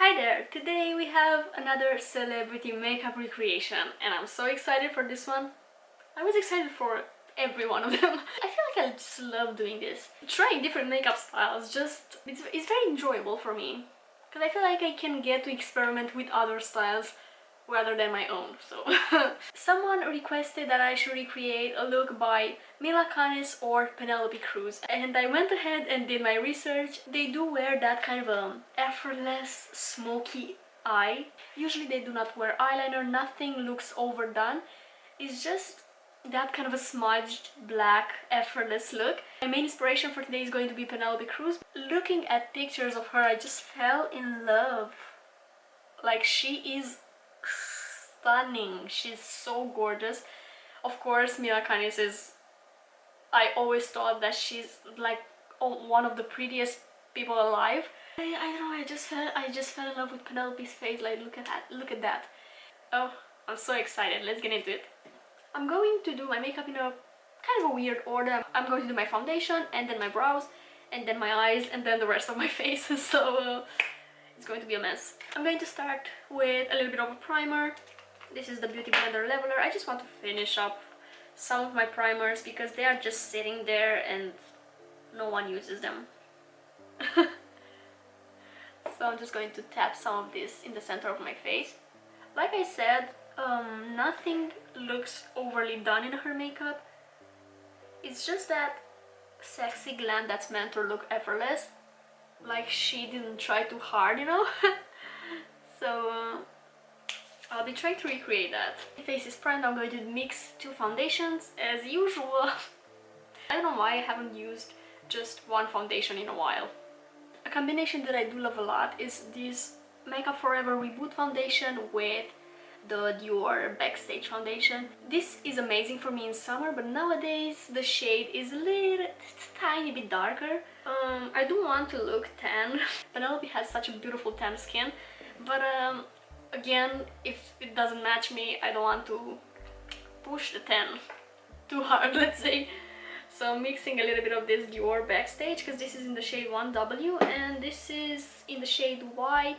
Hi there! Today we have another celebrity makeup recreation and I'm so excited for this one. I was excited for every one of them. I feel like I just love doing this. Trying different makeup styles, it's very enjoyable for me. Because I feel like I can get to experiment with other styles rather than my own, so. Someone requested that I should recreate a look by Mila Kunis or Penelope Cruz, and I went ahead and did my research. They do wear that kind of effortless, smoky eye. Usually they do not wear eyeliner, nothing looks overdone. It's just that kind of a smudged, black, effortless look. My main inspiration for today is going to be Penelope Cruz. Looking at pictures of her, I just fell in love. Like, she is stunning. She's so gorgeous. Of course, Mila Kunis is... I always thought that she's like one of the prettiest people alive. I don't know, I just fell in love with Penelope's face. Like, look at that, look at that. Oh, I'm so excited. Let's get into it. I'm going to do my makeup in a kind of a weird order. I'm going to do my foundation and then my brows and then my eyes and then the rest of my face. So it's going to be a mess. I'm going to start with a little bit of a primer. This is the Beauty Blender Leveler. I just want to finish up some of my primers because they are just sitting there and no one uses them. So I'm just going to tap some of this in the center of my face. Like I said, nothing looks overly done in her makeup. It's just that sexy glam that's meant to look effortless. Like, she didn't try too hard, you know? So I'll be trying to recreate that. My face is primed. I'm going to mix two foundations as usual. I don't know why I haven't used just one foundation in a while. A combination that I do love a lot is this Makeup Forever Reboot foundation with the Dior Backstage foundation. This is amazing for me in summer, but nowadays the shade is it's a tiny bit darker. I do want to look tan. Penelope has such a beautiful tan skin, but again, if it doesn't match me, I don't want to push the tan too hard, let's say. So I'm mixing a little bit of this Dior Backstage because this is in the shade 1W and this is in the shade Y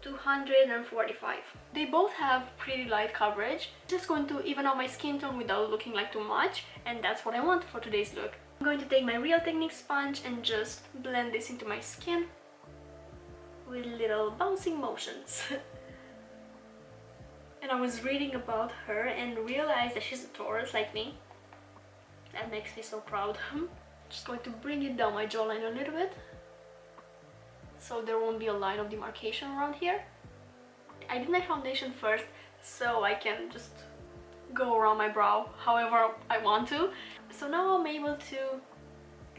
245. They both have pretty light coverage. Just going to even out my skin tone without looking like too much, and that's what I want for today's look. I'm going to take my Real Technique sponge and just blend this into my skin with little bouncing motions. And I was reading about her and realized that she's a Taurus like me. That makes me so proud. Just going to bring it down my jawline a little bit, so there won't be a line of demarcation around here. I did my foundation first, so I can just go around my brow however I want to. So now I'm able to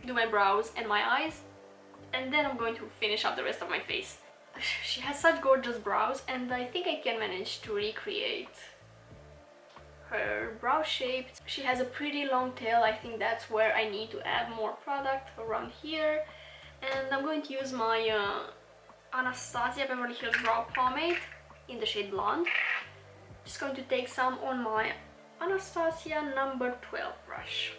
do my brows and my eyes, and then I'm going to finish up the rest of my face. She has such gorgeous brows, and I think I can manage to recreate her brow shape. She has a pretty long tail. I think that's where I need to add more product, around here. And I'm going to use my Anastasia Beverly Hills brow pomade in the shade Blonde. Just going to take some on my Anastasia number 12 brush.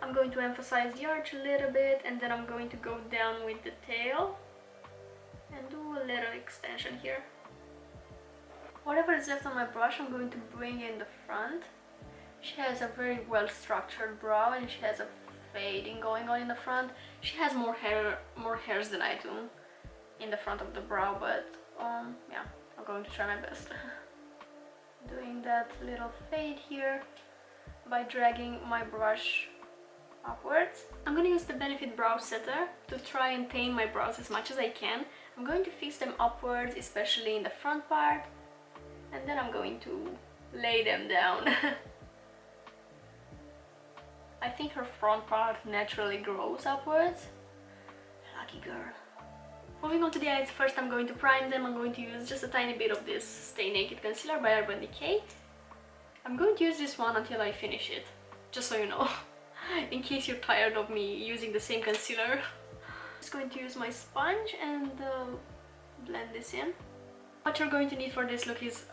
I'm going to emphasize the arch a little bit, and then I'm going to go down with the tail and do a little extension here. Whatever is left on my brush, I'm going to bring in the front. She has a very well structured brow and she has a fading going on in the front. She has more hairs than I do in the front of the brow, but yeah, I'm going to try my best. Doing that little fade here by dragging my brush upwards. I'm going to use the Benefit Brow Setter to try and tame my brows as much as I can. I'm going to fix them upwards, especially in the front part, and then I'm going to lay them down. I think her front part naturally grows upwards. Lucky girl. Moving on to the eyes, first I'm going to prime them. I'm going to use just a tiny bit of this Stay Naked Concealer by Urban Decay. I'm going to use this one until I finish it, just so you know, in case you're tired of me using the same concealer. I'm just going to use my sponge and blend this in. What you're going to need for this look is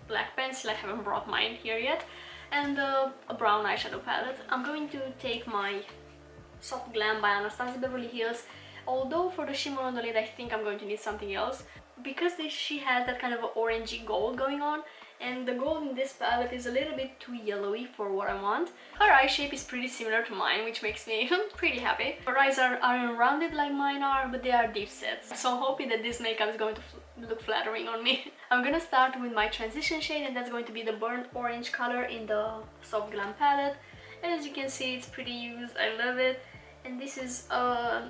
black pencil. I haven't brought mine here yet, and a brown eyeshadow palette. I'm going to take my Soft Glam by Anastasia Beverly Hills, although for the shimmer on the lid I think I'm going to need something else. because she has that kind of orangey gold going on, and the gold in this palette is a little bit too yellowy for what I want. Her eye shape is pretty similar to mine, which makes me pretty happy. Her eyes aren't rounded like mine are, but they are deep sets, so I'm hoping that this makeup is going to look flattering on me. I'm gonna start with my transition shade, and that's going to be the burnt orange color in the Soft Glam palette. And as you can see, it's pretty used, I love it. And this is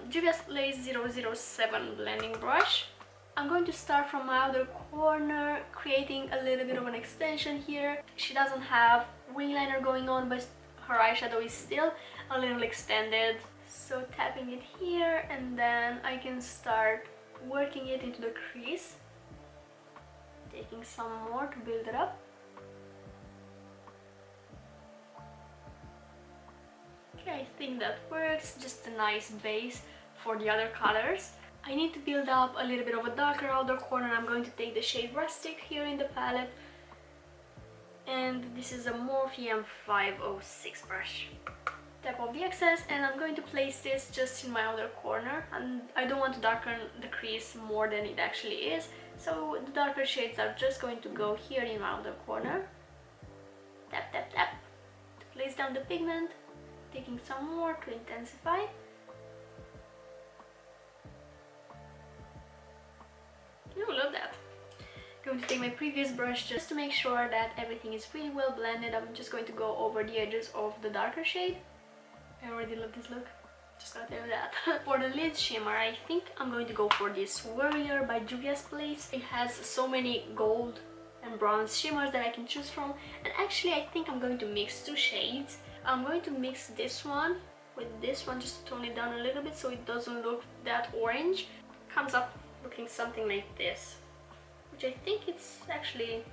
Juvia's Lace 007 blending brush. I'm going to start from my outer corner, creating a little bit of an extension here. She doesn't have wing liner going on, but her eyeshadow is still a little extended. So tapping it here, and then I can start working it into the crease. Taking some more to build it up. Okay, I think that works. Just a nice base for the other colors. I need to build up a little bit of a darker outer corner. I'm going to take the shade Rustic here in the palette, and this is a Morphe 506 brush. Tap off the excess, and I'm going to place this just in my outer corner, and I don't want to darken the crease more than it actually is, so the darker shades are just going to go here in my outer corner. Tap, tap, tap to place down the pigment, taking some more to intensify. I love that. Going to take my previous brush just to make sure that everything is really well blended. I'm just going to go over the edges of the darker shade. I already love this look, just gotta tell you that. For the lid shimmer, I think I'm going to go for this Warrior by Juvia's Place. It has so many gold and bronze shimmers that I can choose from, and actually I think I'm going to mix two shades. I'm going to mix this one with this one just to tone it down a little bit so it doesn't look that orange. Comes up looking something like this, which I think it's actually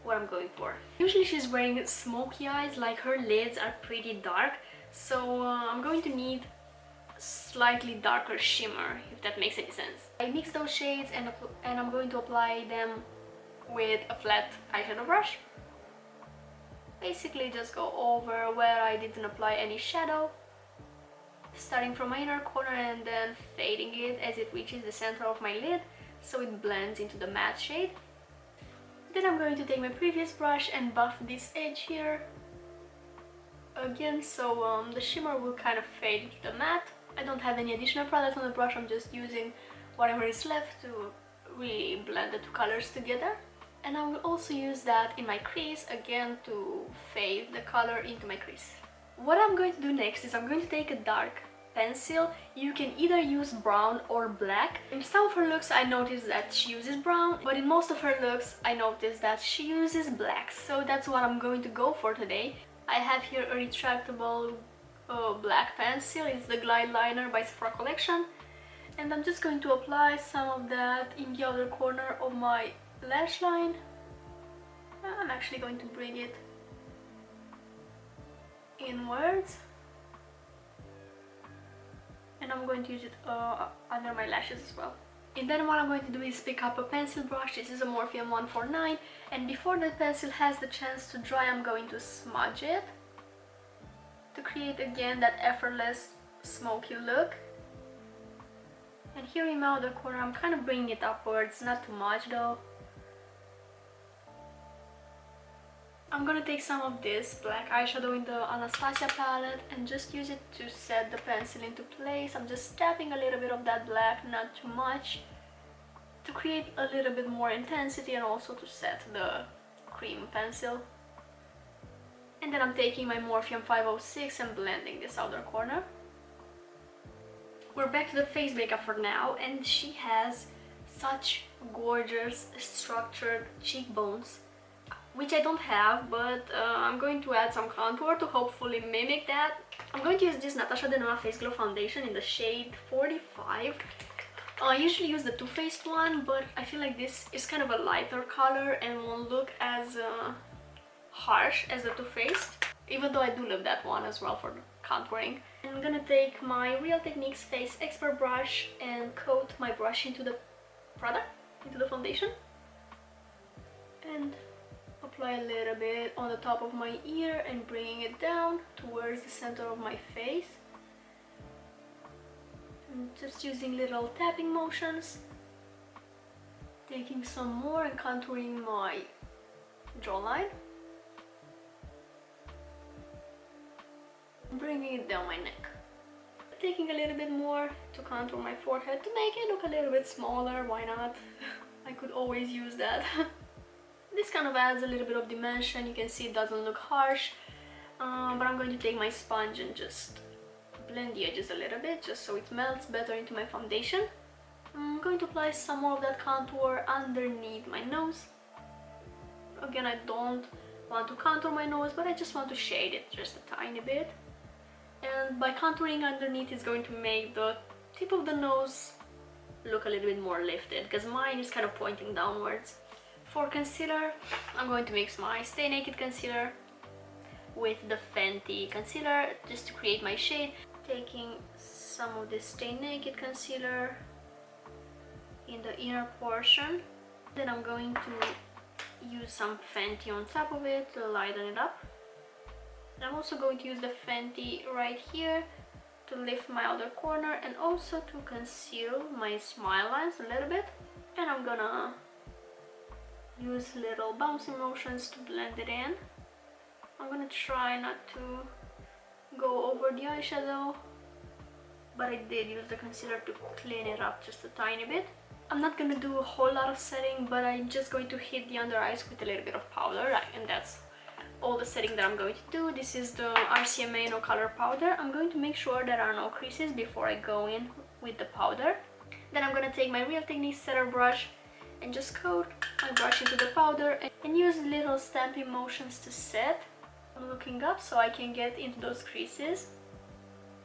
what I'm going for. Usually she's wearing smoky eyes, like her lids are pretty dark, so I'm going to need slightly darker shimmer, if that makes any sense. I mix those shades and I'm going to apply them with a flat eyeshadow brush. Basically just go over where I didn't apply any shadow, starting from my inner corner and then fading it as it reaches the center of my lid so it blends into the matte shade. Then I'm going to take my previous brush and buff this edge here again, so the shimmer will kind of fade into the matte. I don't have any additional product on the brush, I'm just using whatever is left to really blend the two colors together. And I will also use that in my crease again to fade the color into my crease. What I'm going to do next is I'm going to take a dark pencil. You can either use brown or black. In some of her looks I noticed that she uses brown, but in most of her looks I noticed that she uses black, so that's what I'm going to go for today. I have here a retractable black pencil. It's the Glide Liner by Sephora Collection, and I'm just going to apply some of that in the outer corner of my lash line. I'm actually going to bring it inwards, and I'm going to use it under my lashes as well. And then what I'm going to do is pick up a pencil brush. This is a Morphe 149, and before the pencil has the chance to dry, I'm going to smudge it to create again that effortless smoky look. And here in my outer corner I'm kind of bringing it upwards, not too much though. I'm gonna take some of this black eyeshadow in the Anastasia palette and just use it to set the pencil into place. I'm just tapping a little bit of that black, not too much, to create a little bit more intensity and also to set the cream pencil. And then I'm taking my Morphe 506 and blending this outer corner. We're back to the face makeup for now, and she has such gorgeous structured cheekbones, which I don't have, but I'm going to add some contour to hopefully mimic that. I'm going to use this Natasha Denona Face Glow Foundation in the shade 45. I usually use the Too Faced one, but I feel like this is kind of a lighter color and won't look as harsh as the Too Faced, even though I do love that one as well for contouring. I'm gonna take my Real Techniques Face Expert brush and coat my brush into the product, into the foundation, and apply a little bit on the top of my ear and bringing it down towards the center of my face. And just using little tapping motions taking some more and contouring my jawline, bringing it down my neck, taking a little bit more to contour my forehead to make it look a little bit smaller. Why not? I could always use that. This kind of adds a little bit of dimension. You can see it doesn't look harsh, but I'm going to take my sponge and just blend the edges a little bit just so it melts better into my foundation. I'm going to apply some more of that contour underneath my nose. Again, I don't want to contour my nose, but I just want to shade it just a tiny bit. And by contouring underneath, it's going to make the tip of the nose look a little bit more lifted, because mine is kind of pointing downwards. For concealer, I'm going to mix my Stay Naked concealer with the Fenty concealer just to create my shade. Taking some of this Stay Naked concealer in the inner portion. Then I'm going to use some Fenty on top of it to lighten it up. And I'm also going to use the Fenty right here to lift my outer corner and also to conceal my smile lines a little bit. And I'm gonna use little bouncing motions to blend it in. I'm gonna try not to go over the eyeshadow, but I did use the concealer to clean it up just a tiny bit. I'm not gonna do a whole lot of setting, but I'm just going to hit the under eyes with a little bit of powder, and that's all the setting that I'm going to do. This is the RCMA No Color Powder. I'm going to make sure there are no creases before I go in with the powder. Then I'm gonna take my Real Technique setter brush and just coat my brush into the powder and use little stamping motions to set. I'm looking up so I can get into those creases.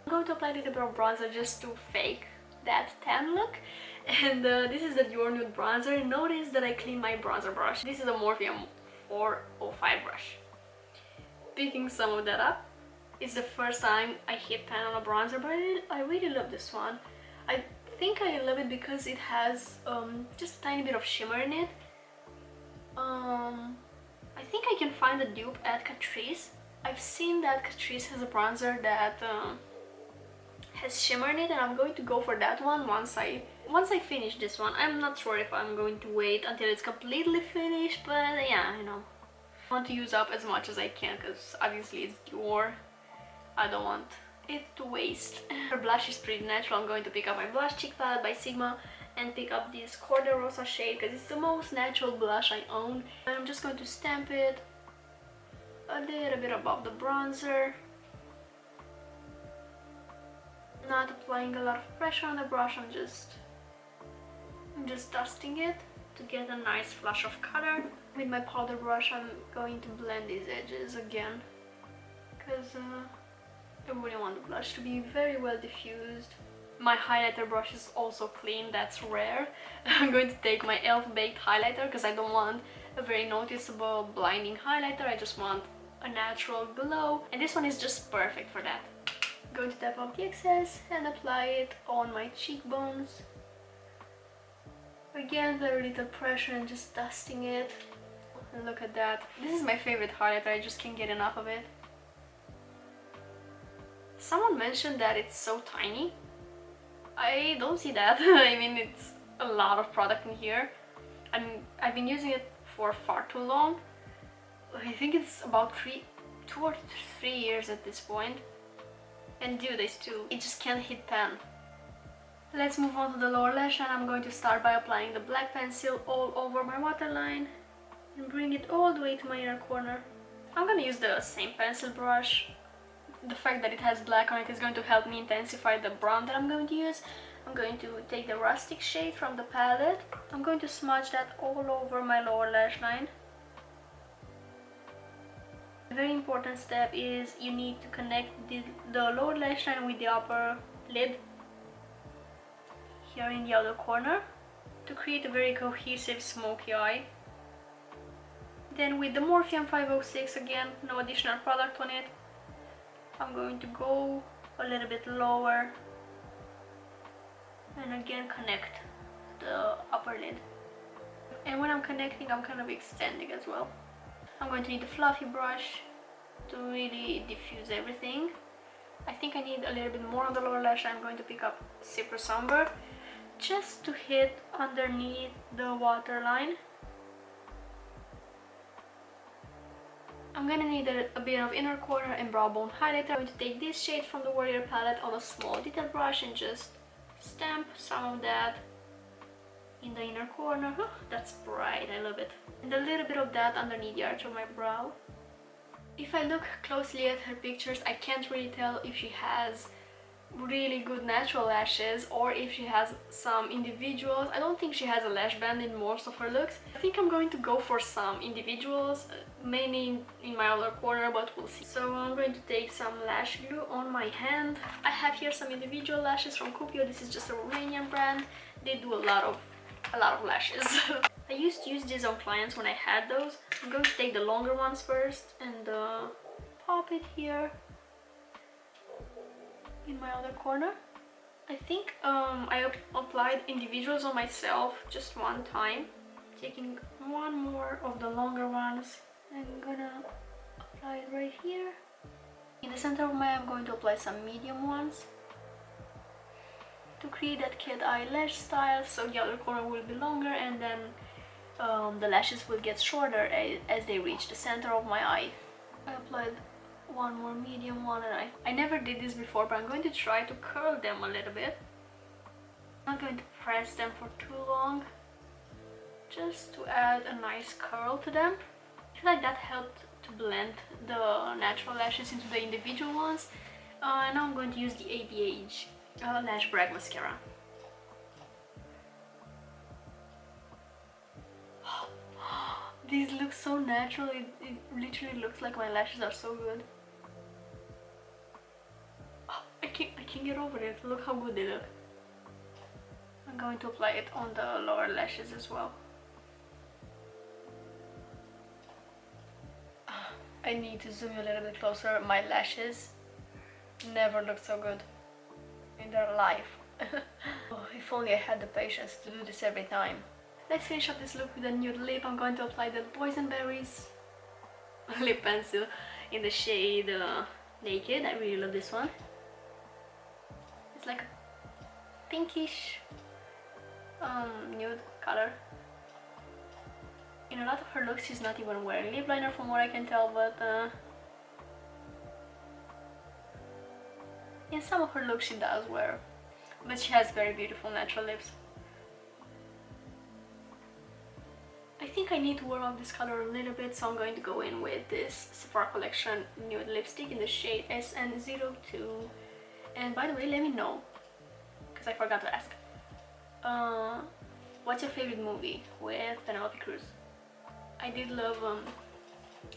I'm going to apply a little bit of bronzer just to fake that tan look. And this is the Dior Nude Bronzer. Notice that I cleaned my bronzer brush. This is a Morphe 405 brush. Picking some of that up. It's the first time I hit pan on a bronzer, but I really love this one. I think I love it because it has just a tiny bit of shimmer in it. I think I can find a dupe at Catrice. I've seen that Catrice has a bronzer that has shimmer in it, and I'm going to go for that one once I finish this one. I'm not sure if I'm going to wait until it's completely finished, but yeah, you know. I want to use up as much as I can because obviously it's Dior. I don't want it to waste. Her blush is pretty natural. I'm going to pick up my blush cheek palette by Sigma and pick up this Corda Rosa shade because it's the most natural blush I own. And I'm just going to stamp it a little bit above the bronzer. Not applying a lot of pressure on the brush, I'm just dusting it to get a nice flush of color. With my powder brush, I'm going to blend these edges again because I really want the blush to be very well diffused. My highlighter brush is also clean, that's rare. I'm going to take my e.l.f. Baked highlighter because I don't want a very noticeable blinding highlighter. I just want a natural glow, and this one is just perfect for that. I'm going to tap off the excess and apply it on my cheekbones. Again, very little pressure and just dusting it. And look at that. This is my favorite highlighter, I just can't get enough of it. Someone mentioned that it's so tiny. I don't see that. I mean, it's a lot of product in here. I've been using it for far too long. I think it's about 2 or 3 years at this point. And dude, it just can't hit pan. Let's move on to the lower lash, and I'm going to start by applying the black pencil all over my waterline and bring it all the way to my inner corner. I'm gonna use the same pencil brush. The fact that it has black on it is going to help me intensify the brown that I'm going to use. I'm going to take the rustic shade from the palette. I'm going to smudge that all over my lower lash line. A very important step is you need to connect the lower lash line with the upper lid here in the outer corner to create a very cohesive smoky eye. Then with the Morphe 506, again, no additional product on it, I'm going to go a little bit lower and again connect the upper lid. And when I'm connecting, I'm kind of extending as well. I'm going to need a fluffy brush to really diffuse everything. I think I need a little bit more on the lower lash. I'm going to pick up Super Somber just to hit underneath the waterline. I'm gonna need a bit of inner corner and brow bone highlighter. I'm going to take this shade from the Warrior palette on a small detail brush and just stamp some of that in the inner corner. Oh, that's bright, I love it. And a little bit of that underneath the arch of my brow. If I look closely at her pictures, I can't really tell if she has really good natural lashes or if she has some individuals. I don't think she has a lash band in most of her looks. I think I'm going to go for some individuals, mainly in my other corner, but we'll see. So I'm going to take some lash glue on my hand. I have here some individual lashes from Cupio. This is just a Romanian brand. They do a lot of lashes. I used to use these on clients when I had those. I'm going to take the longer ones first and pop it here in my other corner. I think I applied individuals on myself just one time. Taking one more of the longer ones, I'm gonna apply it right here. In the center of my eye, I'm going to apply some medium ones to create that cat eye lash style, so the other corner will be longer and then the lashes will get shorter as they reach the center of my eye. I applied one more medium one, and I never did this before, but I'm going to try to curl them a little bit. I'm not going to press them for too long, just to add a nice curl to them. I feel like that helped to blend the natural lashes into the individual ones. And now I'm going to use the ABH Lash Brag Mascara. These look so natural, it literally looks like my lashes are so good. Oh, I can't get over it. Look how good they look. I'm going to apply it on the lower lashes as well. I need to zoom you a little bit closer. My lashes never looked so good in their life. Oh, if only I had the patience to do this every time. Let's finish up this look with a nude lip. I'm going to apply the Boysenberries lip pencil in the shade Naked. I really love this one. It's like a pinkish nude color. In a lot of her looks she's not even wearing lip liner from what I can tell, but in some of her looks she does wear. But she has very beautiful natural lips. I think I need to warm up this color a little bit, so I'm going to go in with this Sephora Collection nude lipstick in the shade SN02. And by the way, let me know, because I forgot to ask, what's your favorite movie with Penelope Cruz? I did love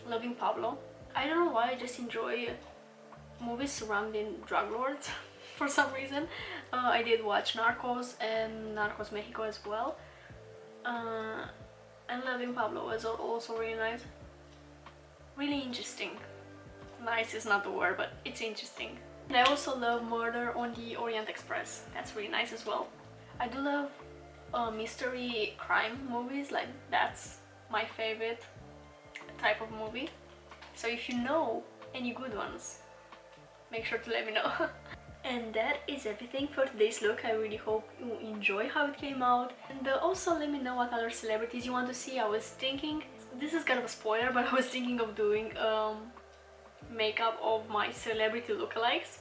Loving Pablo. I don't know why, I just enjoy movies surrounding drug lords for some reason. I did watch Narcos and Narcos Mexico as well. And Loving Pablo was also really nice. Really interesting. Nice is not the word, but it's interesting. And I also love Murder on the Orient Express. That's really nice as well. I do love mystery crime movies, like that's my favorite type of movie. So if you know any good ones, make sure to let me know. And that is everything for today's look. I really hope you enjoy how it came out. And also let me know what other celebrities you want to see. I was thinking, this is kind of a spoiler, but I was thinking of doing makeup of my celebrity lookalikes,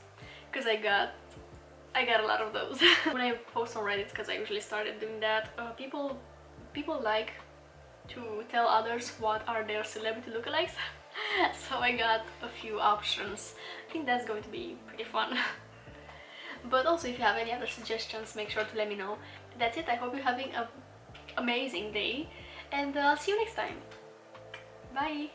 because I got a lot of those. When I post on Reddit, because I usually started doing that, people like to tell others what are their celebrity lookalikes. So I got a few options. I think that's going to be pretty fun. But also, if you have any other suggestions, make sure to let me know. That's it. I hope you're having an amazing day, and I'll see you next time. Bye!